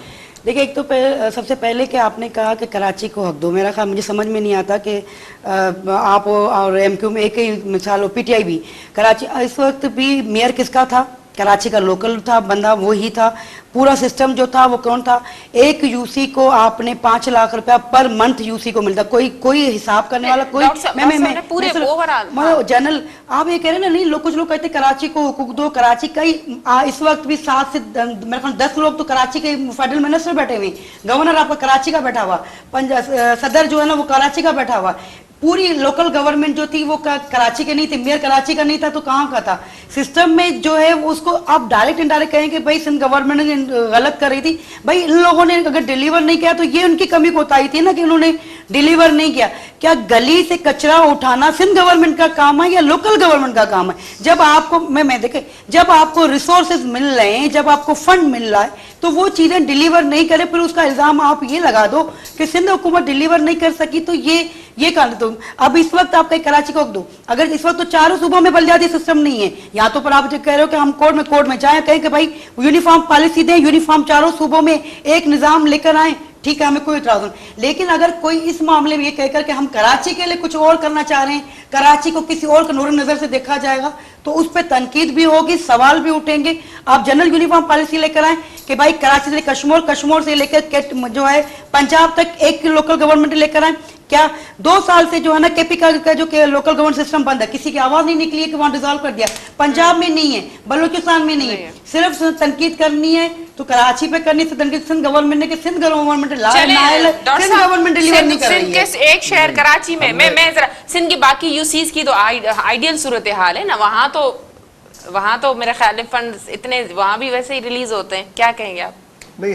देखिए, एक तो सबसे पहले कि आपने कहा कि कराची को हक दो, मेरा ख्याल मुझे समझ में नहीं आता कि आप और एमक्यू में एक ही मिसाल हो, पीटीआई भी। कराची इस वक्त भी मेयर किसका था? कराची का लोकल था, बंदा वो ही था। पूरा सिस्टम जो था वो कौन था? एक यूसी को आपने 5 लाख रुपया पर मंथ यूसी को मिलता, कोई हिसाब करने वाला कोई पूरे ओवरऑल जनरल। आप ये कह रहे हैं ना, नहीं कुछ लोग कहते कराची को हुकूक दो। कराची का ही इस वक्त भी 7 से मेरे ख्याल 10 लोग तो कराची के फेडरल मिनिस्टर बैठे हुए, गवर्नर आपका कराची का बैठा हुआ, सदर जो है ना वो कराची का बैठा हुआ। पूरी लोकल गवर्नमेंट जो थी वो कराची की नहीं थी, मेयर कराची का नहीं था तो कहाँ का था? सिस्टम में जो है वो उसको आप डायरेक्ट इनडायरेक्ट कहें कि भाई सिंध गवर्नमेंट ने गलत कर रही थी। भाई इन लोगों ने अगर डिलीवर नहीं किया तो ये उनकी कमी कोताही थी ना कि उन्होंने डिलीवर नहीं किया। क्या गली से कचरा उठाना सिंध गवर्नमेंट का काम है या लोकल गवर्नमेंट का काम है? जब आपको मैं देखे, जब आपको रिसोर्सेज मिल रहे हैं, जब आपको फंड मिल रहा है तो वो चीजें डिलीवर नहीं करे, फिर उसका इल्जाम आप ये लगा दो कि सिंध हुकूमत डिलीवर नहीं कर सकी, तो ये कारण। तो अब इस वक्त आप कहीं कराची को दो, अगर इस वक्त तो चारों सूबों में बलदियाती सिस्टम नहीं है, या तो पर आप जो कह रहे हो कि हम कोर्ट में जाएं, कहें कि भाई यूनिफॉर्म पॉलिसी दें, यूनिफॉर्म चारों सूबों में एक निजाम लेकर आए, ठीक है, हमें कोई इतराज नहीं। लेकिन अगर कोई इस मामले में ये कहकर कि हम कराची के लिए कुछ और करना चाह रहे हैं, कराची को किसी और नूर नजर से देखा जाएगा, तो उस पर तनकीद भी होगी, सवाल भी उठेंगे। आप जनरल यूनिफॉर्म पॉलिसी लेकर आए कि भाई कराची से कश्मीर से लेकर जो है पंजाब तक एक लोकल गवर्नमेंट लेकर आए। क्या 2 साल से जो है ना केपी का जो लोकल गवर्नमेंट सिस्टम बंद है, किसी की आवाज नहीं निकली है कि वहां डिसॉल्व कर दिया। पंजाब में नहीं है, बलूचिस्तान में नहीं है, सिर्फ तनकीद करनी है तो कराची पे करनी है तनकीद सिंध गवर्नमेंट ने कि Sindh government Sindh government deliver नहीं कर रही है। सिंध के एक शहर कराची में मैं जरा सिंध की बाकी यूसीज की तो आइडियल सूरत हाल है ना, वहां तो मेरे ख्याल में फंड इतने वहां भी वैसे ही रिलीज होते हैं। क्या कहेंगे आप? नहीं,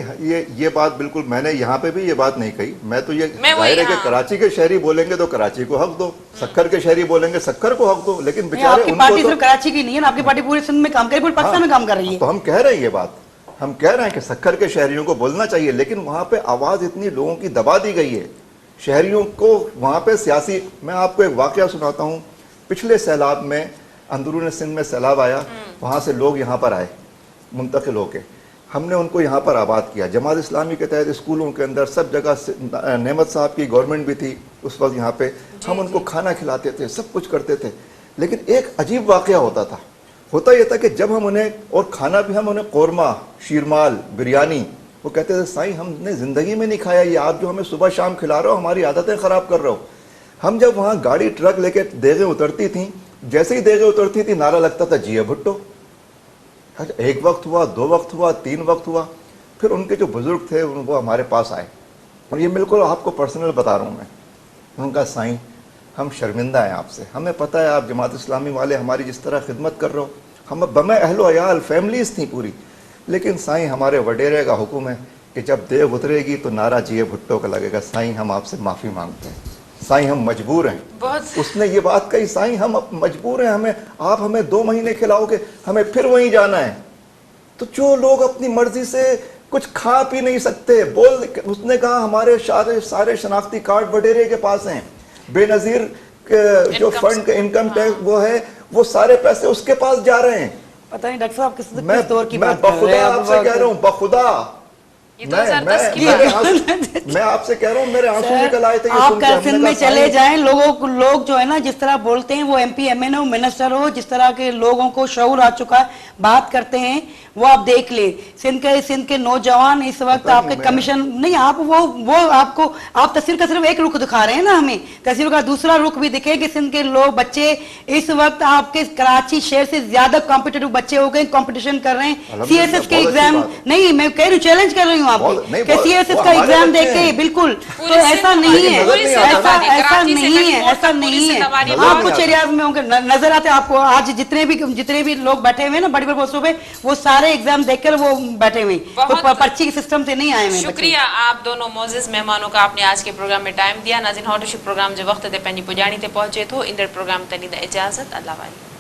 ये बात बिल्कुल, मैंने यहाँ पे भी ये बात नहीं कही। मैं तो ये जाहिर है कि कराची के शहरी बोलेंगे तो कराची को हक दो, सक्खर के शहरी बोलेंगे सक्खर को हक दो, लेकिन बेचारे आपकी पार्टी सिर्फ कराची की नहीं है ना, आपकी पार्टी पूरे सिंध में काम कर रही है, पूरे पाकिस्तान में काम कर रही है। तो हम कह रहे हैं ये बात, हम कह रहे हैं कि सक्खर के शहरियों को बोलना चाहिए, लेकिन वहाँ पे आवाज इतनी लोगों की दबा दी गई है, शहरियों को वहाँ पे सियासी। मैं आपको एक वाकया सुनाता हूँ। पिछले सैलाब में अंदरून सिंध में सैलाब आया, वहाँ से लोग यहाँ पर आए मुंतकिल होके, हमने उनको यहाँ पर आबाद किया। जमात इस्लामी के तहत स्कूलों के अंदर सब जगह, नेमत साहब की गवर्नमेंट भी थी उस वक्त यहाँ पे, हम उनको खाना खिलाते थे, सब कुछ करते थे। लेकिन एक अजीब वाकया होता यह था कि जब हम उन्हें, और खाना भी हम उन्हें कौरमा, शीरमाल, बिरयानी, वो कहते थे साईं हमने ज़िंदगी में नहीं खाया ये, आप जो हमें सुबह शाम खिला रहे हो हमारी आदतें ख़राब कर रहे हो। हम जब वहाँ गाड़ी ट्रक लेके देगें उतरती थी, जैसे ही देगें उतरती थी नारा लगता था जिया भुट्टो। एक वक्त हुआ, 2 वक्त हुआ, 3 वक्त हुआ, फिर उनके जो बुजुर्ग थे वो हमारे पास आए, और ये बिल्कुल आपको पर्सनल बता रहा हूँ मैं। उनका साईं हम शर्मिंदा हैं आपसे, हमें पता है आप जमात इस्लामी वाले हमारी जिस तरह खिदमत कर रहे हो, हम बमे अहलो अयाल फैमिलीज थी पूरी, लेकिन साईं हमारे वडेरे का हुक्म है कि जब देग उतरेगी तो नारा जिए भुट्टो का लगेगा। साईं हम आपसे माफ़ी मांगते हैं, साईं हम मजबूर हैं। उसने ये बात कही, साईं हम मजबूर हैं, हमें आप हमें 2 महीने खिलाओगे, हमें फिर वहीं जाना है। तो जो लोग अपनी मर्जी से कुछ खा पी नहीं सकते, उसने कहा हमारे सारे शनाख्ती कार्ड वडेरे के पास हैं, बेनजीर जो फंड इनकम टैक्स वो है, वो सारे पैसे उसके पास जा रहे हैं। पता नहीं डॉक्टर साहब किस दौर की बात कर रहे हैं। आपसे कह रहा हूँ बखुदा, मैं आपसे कह रहा हूँ मेरे आंसू निकल आए थे। आप सिंध में चले जाएं, लोग जो है ना जिस तरह बोलते हैं, वो MP MN हो, मिनिस्टर हो, जिस तरह के लोगों को शऊर आ चुका है, बात करते हैं, वो आप देख ले। सिंध के नौजवान इस वक्त आपके कमीशन नहीं, आप वो आपको आप तस्वीर का सिर्फ एक रुख दिखा रहे हैं ना, हमें तस्वीर का दूसरा रुख भी दिखे कि सिंध के लोग बच्चे इस वक्त आपके कराची शहर से ज्यादा कॉम्पिटिटिव बच्चे हो गए, कॉम्पिटिशन कर रहे हैं। CSS के एग्जाम नहीं, मैं कह रही हूँ, चैलेंज कर रही हूँ आपके कि CSS का एग्जाम देख के बिल्कुल, तो ऐसा नहीं है, ऐसा नहीं है। आप कुछ एरियाज में होंगे नजर आते आपको, आज जितने भी लोग बैठे हुए ना बड़ी बड़ी पोस्टों पे, वो सारे एग्जाम देखकर वो बैठे हुए, तो पर्ची के सिस्टम से नहीं आए हुए। शुक्रिया आप दोनों मोजिज मेहमानों का, आपने आज के प्रोग्राम में टाइम दिया। नाज़रीन, हॉट इशू प्रोग्राम जो वक्त ते पंहिंजी पुॼाणी ते पहुचे थो, ईंदड़ प्रोग्राम तनी द इजाज़त, अल्लाह वाली।